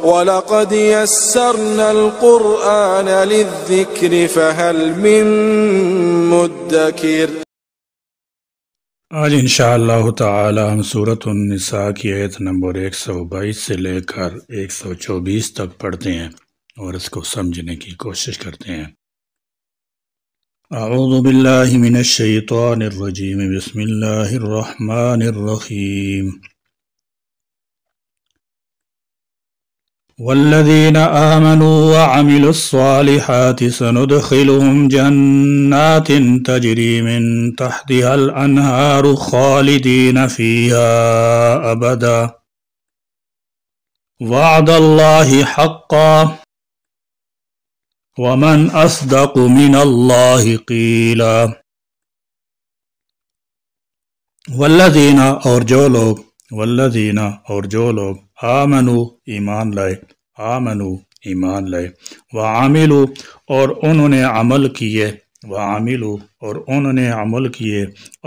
وَلَقَدْ يَسَّرْنَا الْقُرْآنَ لِلذِّكْرِ فَهَلْ مِن مُّدَّكِرٍ۔ آج انشاءاللہ تعالی ہم سورۃ النساء کی آیت نمبر 122 سے لے کر 124 تک پڑھتے ہیں اور اس کو سمجھنے کی کوشش کرتے ہیں۔ اعوذ باللہ من الشیطان الرجیم، بسم اللہ الرحمن الرحیم۔ والذین آمنوا وعملوا الصالحات سندخلهم جنات تجری من تحتها الانہار خالدین فیہا ابدا وعد اللہ حقا ومن اصدق من اللہ قیلا۔ والذین اور جو لوگ آمنوا ایمان لائے وعملوا اور انہوں نے عمل کیے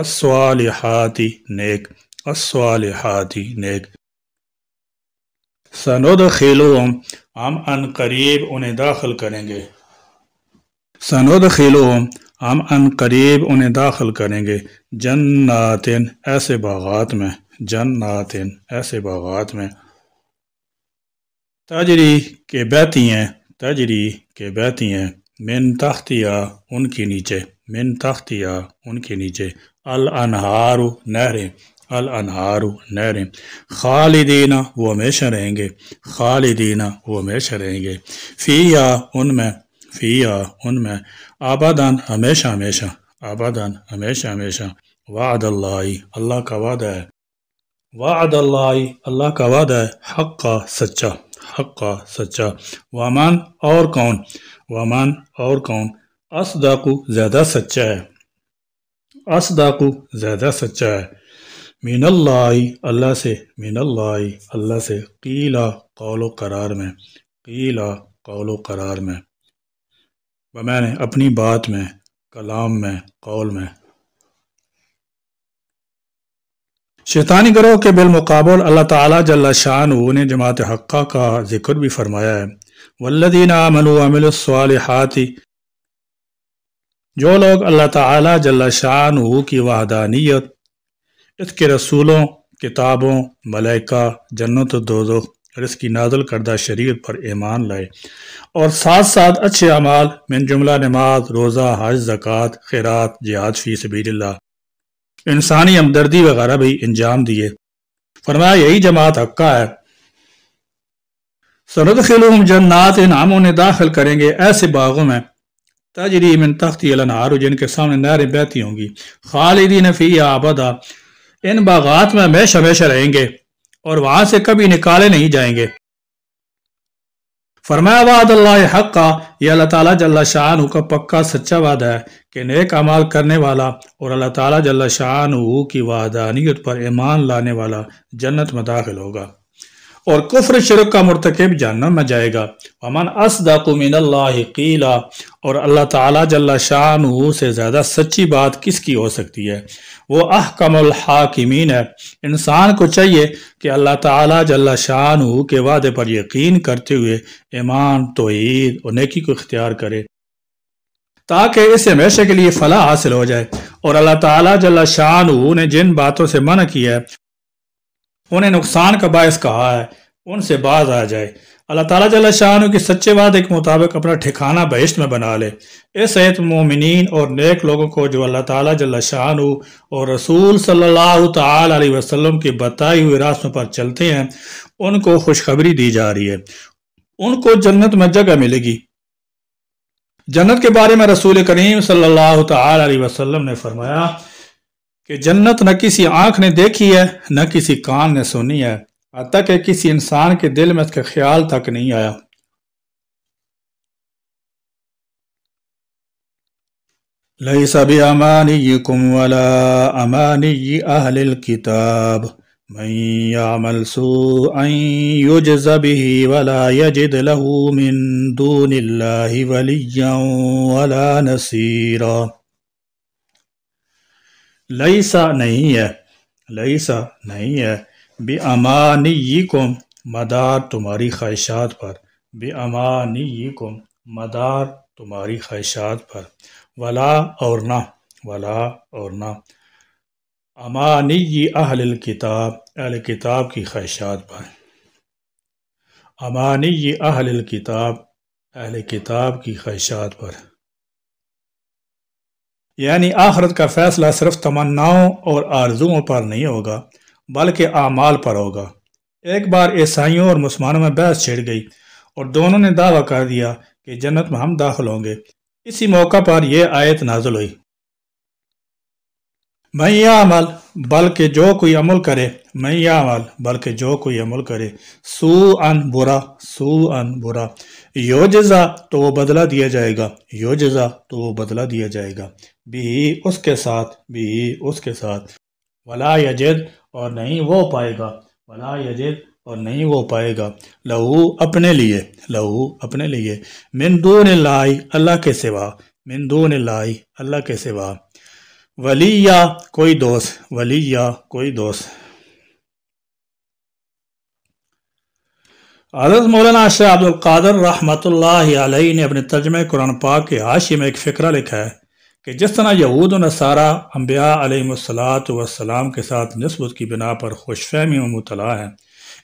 الصالحات نیک سندخلهم ہم ان قریب انہیں داخل کریں گے جنات ایسے باغات میں تجری کے بہتی ہیں من تحتیا ان کے نیچے الانہار نہریں خالدین وہ ہمیشہ رہیں گے فیہا ان میں ابداً ہمیشہ وعد اللہ کا وعدہ ہے حقا سچا ومن اور کون اصدق زیادہ سچا ہے من اللہ سے قیلا قول و قرار میں بمعنی اپنی بات میں کلام میں قول میں۔ شیطانی گروہ کے بالمقابل اللہ تعالیٰ جل شانہ نے جماعت حقہ کا ذکر بھی فرمایا ہے۔ والذین آمنوا وعملوا الصالحات جو لوگ اللہ تعالیٰ جل شانہ کی وحدانیت، اس کے رسولوں، کتابوں، ملائکہ، جنت و دوزخ اور اس کی نازل کردہ شریعت پر ایمان لائے اور ساتھ ساتھ اچھے اعمال من جملہ نماز، روزہ، حج، زکوٰۃ، خیرات، جہاد فی سبیل اللہ، انسانی ہمدردی وغیرہ بھی انجام دیے، فرمایا یہی جماعت حقہ ہے۔ سندخلهم جنات ہم انہیں داخل کریں گے ایسے باغوں میں تجری من تحتها الانہار جن کے سامنے نہریں بہتی ہوں گی، خالدین فیہا ابدا ان باغات میں ہمیشہ رہیں گے اور وہاں سے کبھی نکالے نہیں جائیں گے۔ فرمایا وعد اللہ حقا یہ اللہ تعالیٰ جل شانہ کا پکا سچا وعدہ ہے کہ نیک اعمال کرنے والا اور اللہ تعالیٰ جل شانہ کی وحدانیت پر ایمان لانے والا جنت میں داخل ہوگا اور کفر شرک کا مرتکب جہنم میں جائے گا۔ ومن اصدق من اللہ قیلا اور اللہ تعالیٰ جل شانہ سے زیادہ سچی بات کس کی ہو سکتی ہے؟ وہ احکم الحاکمین ہے۔ انسان کو چاہیے کہ اللہ تعالیٰ جل شانہ کے وعدے پر یقین کرتے ہوئے ایمان، توحید اور نیکی کو اختیار کرے تاکہ اسے ہمیشہ کے لیے فلاح حاصل ہو جائے، اور اللہ تعالیٰ جل شانہ نے جن باتوں سے منع کیا ہے، انہیں نقصان کا باعث کہا ہے، ان سے باز آ جائے۔ اللہ تعالیٰ جل شانہ کے سچے وعدے کے مطابق اپنا ٹھکانہ بہشت میں بنا لے۔ اس آیت مومنین اور نیک لوگوں کو جو اللہ تعالیٰ جل شانہ اور رسول صلی اللہ تعالی علیہ وسلم کی بتائی ہوئی راستوں پر چلتے ہیں ان کو خوشخبری دی جا رہی ہے، ان کو جنت میں جگہ ملے گی۔ جنت کے بارے میں رسول کریم صلی اللہ تعالی علیہ وسلم نے فرمایا کہ جنت نہ کسی آنکھ نے دیکھی ہے نہ کسی کان نے سنی ہے، حتیٰ کہ کسی انسان کے دل میں اس کا خیال تک نہیں آیا۔ لیس بِأَمَانِيِّكُمْ وَلَا أَمَانِيِّ أَهْلِ الْكِتَابِ مَنْ يَعْمَلْ سُوءًا يُجْزَ بِهِ وَلَا يَجِدْ لَهُ مِنْ دُونِ اللَّهِ وَلِيًّا وَلَا نَصِيرًا۔ لیس نہیں ہے بِأَمَانِيِّكُمْ مدار تمہاری خواہشات پر، بِأَمَانِيِّكُمْ مدار تمہاری خواہشات پر، ولا اور نہ، ولا اور نہ، امانی اہل الکتاب اہل کتاب کی خواہشات پر، امانی اہل الکتاب اہل کتاب کی خواہشات پر، یعنی آخرت کا فیصلہ صرف تمناؤں اور آرزوؤں پر نہیں ہوگا بلکہ اعمال پر ہوگا۔ ایک بار عیسائیوں اور مسلمانوں میں بحث چھڑ گئی اور دونوں نے دعویٰ کر دیا کہ جنت میں ہم داخل ہوں گے۔ اسی موقع پر یہ آیت نازل ہوئی، من یعمل بلکہ جو کوئی عمل کرے، من یعمل بلکہ جو کوئی عمل کرے، سوءً برا، سوءً برا، یوجزا تو وہ بدلہ دیا جائے گا، یوجزا تو وہ بدلہ دیا جائے گا، بھی اس کے ساتھ، بھی اس کے ساتھ، ولا یجد اور نہیں وہ پائے گا، ولا یجد اور نہیں وہ پائے گا، لہو اپنے لیے، لہو اپنے لیے، من دون اللہ اللہ کے سوا، من دون اللہ اللہ کے سوا، ولیہ کوئی دوست، ولیہ کوئی دوست۔ حضرت مولانا شیخ عبد القادر رحمۃ اللہ علیہ نے اپنے ترجمہ قرآن پاک کے حاشیے میں ایک فقرہ لکھا ہے کہ جس طرح یہود و نصارہ انبیاء علیہم السلام کے ساتھ نسبت کی بنا پر خوش فہمی میں مبتلا ہیں،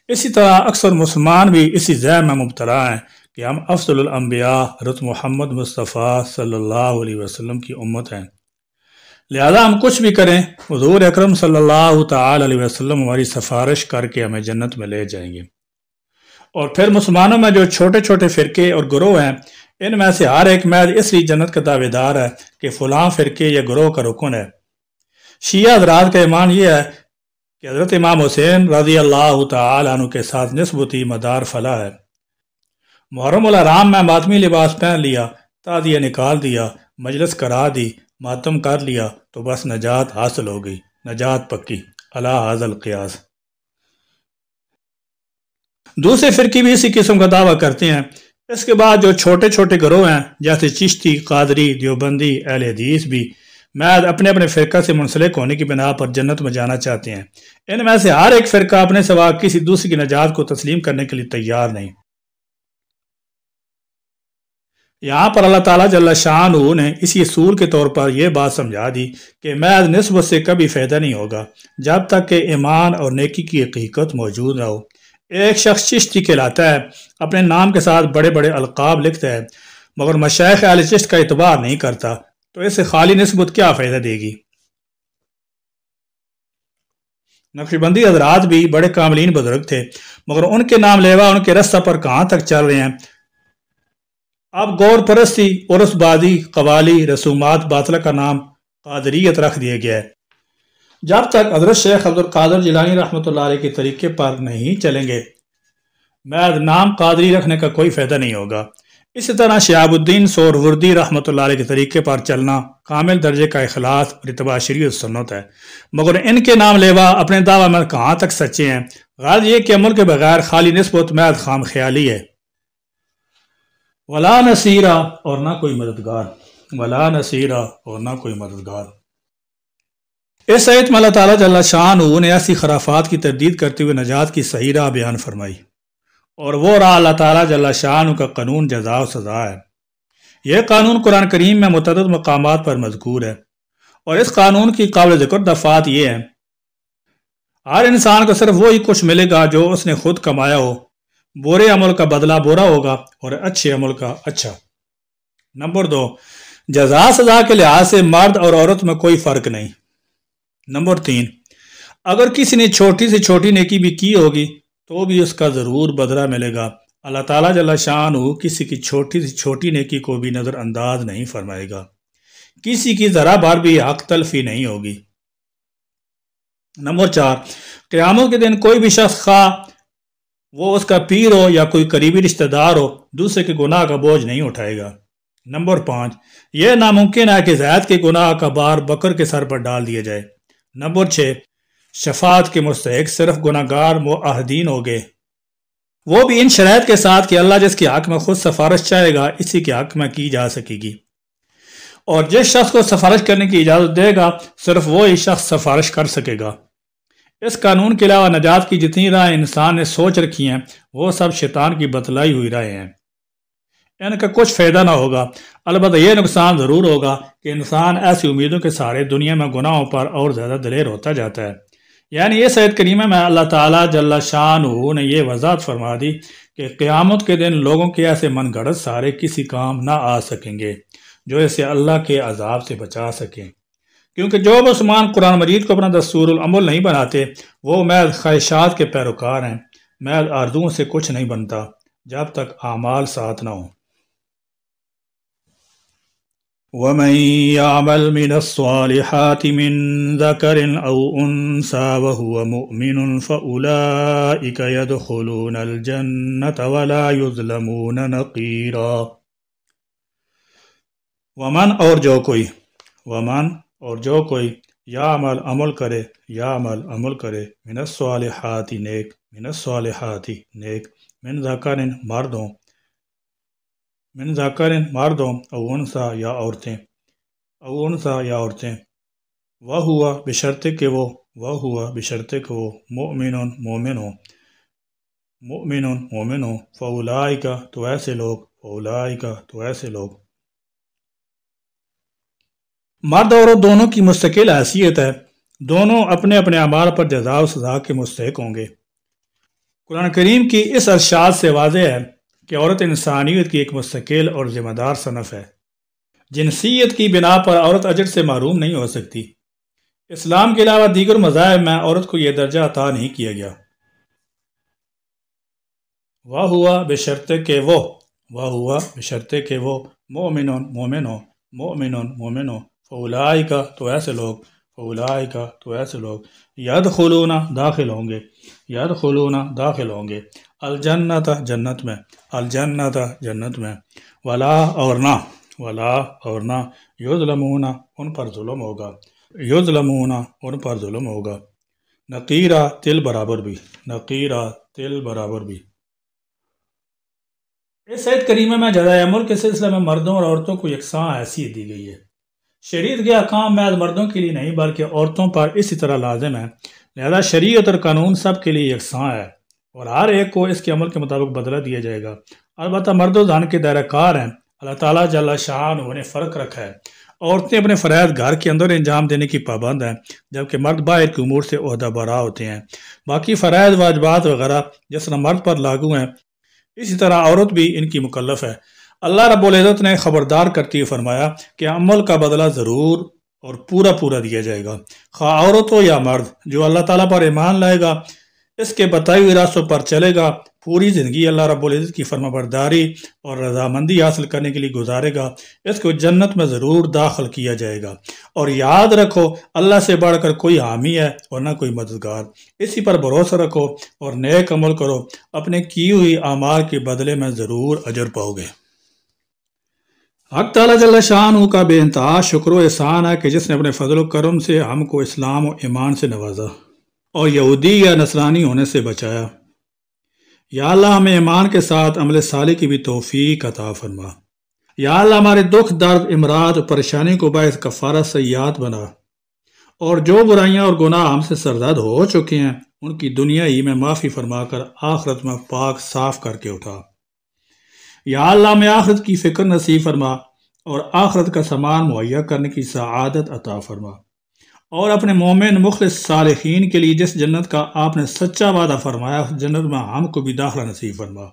اسی طرح اکثر مسلمان بھی اسی ذہن میں مبتلا ہیں کہ ہم افضل الانبیاء حضرت محمد مصطفیٰ صلی اللہ علیہ وسلم کی امت ہیں، لہذا ہم کچھ بھی کریں حضور اکرم صلی اللہ تعالی علیہ وسلم ہماری سفارش کر کے ہمیں جنت میں لے جائیں گے۔ اور پھر مسلمانوں میں جو چھوٹے چھوٹے فرقے اور گروہ ہیں، ان میں سے ہر ایک محض اس لیے جنت کا دعوے دار ہے کہ فلاں فرقے یا گروہ کا رکن ہے۔ شیعہ حضرات کا ایمان یہ ہے کہ حضرت امام حسین رضی اللہ تعالی عنہ کے ساتھ نسبتی مدار فلاح ہے۔ محرم الحرام میں ماتمی لباس پہن لیا، تعزیہ نکال دیا، مجلس کرا دی، ماتم کر لیا تو بس نجات حاصل ہو گئی، نجات پکی، علی ھذا القیاس۔ دوسرے فرقے بھی اسی قسم کا دعویٰ کرتے ہیں۔ اس کے بعد جو چھوٹے چھوٹے گروہ ہیں جیسے چشتی، قادری، دیوبندی، اہل حدیث بھی محض اپنے اپنے فرقہ سے منسلک ہونے کی بنا پر جنت میں جانا چاہتے ہیں۔ ان میں سے ہر ایک فرقہ اپنے سوا کسی دوسری کی نجات کو تسلیم کرنے کے لیے تیار نہیں۔ یہاں پر اللہ تعالیٰ جل شانہ نے اسی اصول کے طور پر یہ بات سمجھا دی کہ محض نسبت سے کبھی فائدہ نہیں ہوگا جب تک کہ ایمان اور نیکی کی حقیقت موجود نہ ہو۔ ایک شخص چشتی کہلاتا ہے، اپنے نام کے ساتھ بڑے بڑے القاب لکھتا ہے، مگر مشائخ اہل چشت کا اعتبار نہیں کرتا، تو اسے خالی نسبت کیا فائدہ دے گی؟ نقشبندی حضرات بھی بڑے کاملین بزرگ تھے، مگر ان کے نام لیوا ان کے رستہ پر کہاں تک چل رہے ہیں؟ اب غور پرستی، عرس بازی، قوالی، رسومات باطلہ کا نام قادریت رکھ دیا گیا ہے۔ جب تک حضرت شیخ عبد القادر جیلانی رحمۃ اللہ علیہ کے طریقے پر نہیں چلیں گے، محض نام قادری رکھنے کا کوئی فائدہ نہیں ہوگا۔ اسی طرح شہاب الدین سہروردی رحمۃ اللہ علیہ کے طریقے پر چلنا کامل درجے کا اخلاص اور اتباع شریعت سنت ہے، مگر ان کے نام لیوا اپنے دعویٰ میں کہاں تک سچے ہیں؟ غرض یہ کہ عمل کے بغیر خالی نسبت محض خام خیالی ہے۔ ولا نصیرہ اور نہ کوئی مددگار، ولا نصیرہ اور نہ کوئی مددگار۔ اس آیت میں اللہ تعالیٰ جل شانہ نے ایسی خرافات کی تردید کرتے ہوئے نجات کی صحیح راہ بیان فرمائی، اور وہ راہ اللہ تعالیٰ جل شانہ کا قانون جزا و سزا ہے۔ یہ قانون قرآن کریم میں متعدد مقامات پر مذکور ہے، اور اس قانون کی قابل ذکر دفعات یہ ہیں: ہر انسان کو صرف وہی کچھ ملے گا جو اس نے خود کمایا ہو، برے عمل کا بدلہ برا ہوگا اور اچھے عمل کا اچھا۔ نمبر 2، جزا سزا کے لحاظ سے مرد اور عورت میں کوئی فرق نہیں۔ نمبر 3، اگر کسی نے چھوٹی سے چھوٹی نیکی بھی کی ہوگی تو بھی اس کا ضرور بدلہ ملے گا۔ اللہ تعالیٰ جل شانہ کسی کی چھوٹی سے چھوٹی نیکی کو بھی نظر انداز نہیں فرمائے گا، کسی کی ذرا بار بھی حق تلفی نہیں ہوگی۔ نمبر 4، قیامت کے دن کوئی بھی شخص خواہ وہ اس کا پیر ہو یا کوئی قریبی رشتہ دار ہو، دوسرے کے گناہ کا بوجھ نہیں اٹھائے گا۔ نمبر 5، یہ ناممکن ہے کہ زید کے گناہ کا بار بکر کے سر پر ڈال دیا جائے۔ نمبر 6، شفاعت کے مستحق صرف گناہ گار معاہدین ہوگے، وہ بھی ان شرائط کے ساتھ کہ اللہ جس کے حق میں خود سفارش چاہے گا اسی کے حق میں کی جا سکے گی، اور جس شخص کو سفارش کرنے کی اجازت دے گا صرف وہی شخص سفارش کر سکے گا۔ اس قانون کے علاوہ نجات کی جتنی راہیں انسان نے سوچ رکھی ہیں وہ سب شیطان کی بتلائی ہوئی راہیں ہیں، ان کا کچھ فائدہ نہ ہوگا۔ البتہ یہ نقصان ضرور ہوگا کہ انسان ایسی امیدوں کے سہارے دنیا میں گناہوں پر اور زیادہ دلیر ہوتا جاتا ہے۔ یعنی اس آیت کریمہ میں اللہ تعالیٰ جل شانہ نے یہ وضاحت فرما دی کہ قیامت کے دن لوگوں کے ایسے من گھڑت سہارے کسی کام نہ آ سکیں گے جو اسے اللہ کے عذاب سے بچا سکیں، کیونکہ جو مسلمان قرآن مجید کو اپنا دستور العمل نہیں بناتے وہ محض خواہشات کے پیروکار ہیں، محض آرزوؤں سے کچھ نہیں بنتا جب تک اعمال ساتھ نہ ہوں۔ وَمَن يَعْمَلْ مِنَ الصَّالِحَاتِ مِن ذَكَرٍ أَوْ أُنثَىٰ وَهُوَ مُؤْمِنٌ فَأُولَٰئِكَ يَدْخُلُونَ الْجَنَّةَ وَلَا يُظْلَمُونَ نَقِيرًا۔ ومن اور جو کوئی یعمل عمل کرے من الصالحات نیک من ذکرن مردوں او انثیٰ یا عورتیں وہوا بشرط کہ وہ مومن ہو فاولئک تو ایسے لوگ مرد اور عورت دونوں کی مستقل حیثیت ہے، دونوں اپنے اپنے اعمال پر جزا و سزا کے مستحق ہوں گے۔ قرآن کریم کی اس ارشاد سے واضح ہے کہ عورت انسانیت کی ایک مستقل اور ذمہ دار صنف ہے۔ جنسیت کی بنا پر عورت اجر سے محروم نہیں ہو سکتی۔ اسلام کے علاوہ دیگر مذاہب میں عورت کو یہ درجہ عطا نہیں کیا گیا۔ وہ ہوا بشرط کہ وہ مومن ہو فاولئک تو ایسے لوگ یدخلون داخل ہوں گے الجنت جنت میں ولا اور نہ یظلمون ان پر ظلم ہوگا نقیرہ تل برابر بھی۔ اس آیت کریمہ میں جزائے عمل کے سلسلے میں مردوں اور عورتوں کو یکساں حیثیت دی گئی ہے۔ شریعت کے احکام محض مردوں کے لیے نہیں بلکہ عورتوں پر اسی طرح لازم ہے، لہذا شریعت اور قانون سب کے لیے یکساں ہے اور ہر ایک کو اس کے عمل کے مطابق بدلہ دیا جائے گا۔ البتہ مرد و زن کے دائرہ کار ہیں، اللہ تعالیٰ جل شانہ نے فرق رکھا ہے۔ عورتیں اپنے فرائض گھر کے اندر انجام دینے کی پابند ہیں جبکہ مرد باہر کے امور سے عہدہ برا ہوتے ہیں۔ باقی فرائض واجبات وغیرہ جس طرح مرد پر لاگو ہیں اسی طرح عورت بھی ان کی مکلف ہے۔ اللہ رب العزت نے خبردار کرتے ہوئے فرمایا کہ عمل کا بدلہ ضرور اور پورا دیا جائے گا، خواہ عورت ہو یا مرد۔ جو اللہ تعالیٰ پر ایمان لائے گا، اس کے بتائے ہوئے راستوں پر چلے گا، پوری زندگی اللہ رب العزت کی فرما برداری اور رضامندی حاصل کرنے کے لیے گزارے گا، اس کو جنت میں ضرور داخل کیا جائے گا۔ اور یاد رکھو اللہ سے بڑھ کر کوئی حامی ہے اور نہ کوئی مددگار، اسی پر بھروسہ رکھو اور نیک عمل کرو، اپنے کی ہوئی اعمال کے بدلے میں ضرور اجر پاؤ گے۔ حق تعالیٰ جل شانہ کا بے انتہا شکر و احسان ہے کہ جس نے اپنے فضل و کرم سے ہم کو اسلام و ایمان سے نوازا اور یہودی یا نصرانی ہونے سے بچایا۔ یا اللہ ہمیں ایمان کے ساتھ عمل صالح کی بھی توفیق عطا فرما۔ یا اللہ ہمارے دکھ درد امراض اور پریشانی کو باعث کفارہ سیئات بنا، اور جو برائیاں اور گناہ ہم سے سرزد ہو چکے ہیں ان کی دنیا ہی میں معافی فرما کر آخرت میں پاک صاف کر کے اٹھا۔ یا اللہ ہمیں آخرت کی فکر نصیب فرما اور آخرت کا سامان مہیا کرنے کی سعادت عطا فرما، اور اپنے مومن مخلص صالحین کے لیے جس جنت کا آپ نے سچا وعدہ فرمایا اس جنت میں ہم کو بھی داخلہ نصیب فرما۔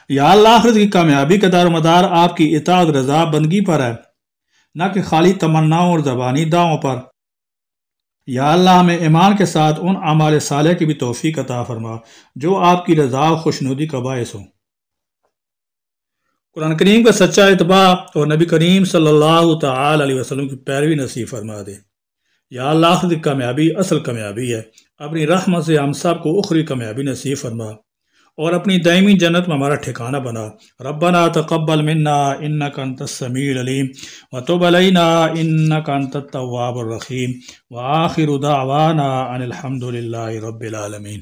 یا اللہ آخرت کی کامیابی کا دار و مدار آپ کی اطاعت رضا بندگی پر ہے، نہ کہ خالی تمناؤں اور زبانی دعووں پر۔ یا اللہ ہمیں ایمان کے ساتھ ان اعمال صالح کی بھی توفیق عطا فرما جو آپ کی رضا و خوشنودی کا باعث ہوں۔ قرآن کریم کا سچا اتباع اور نبی کریم صلی اللہ تعالی علیہ وسلم کی پیروی نصیب فرما دے۔ یا اللہ آخرت کی کامیابی اصل کامیابی ہے، اپنی رحمت سے ہم سب کو اخری کامیابی نصیب فرما اور اپنی دائمی جنت میں ہمارا ٹھکانہ بنا۔ ربنا تقبل منا انک انت السمیع العلیم وتب علینا انک انت التواب الرحیم وآخر دعوانا ان الحمد للہ رب العالمین۔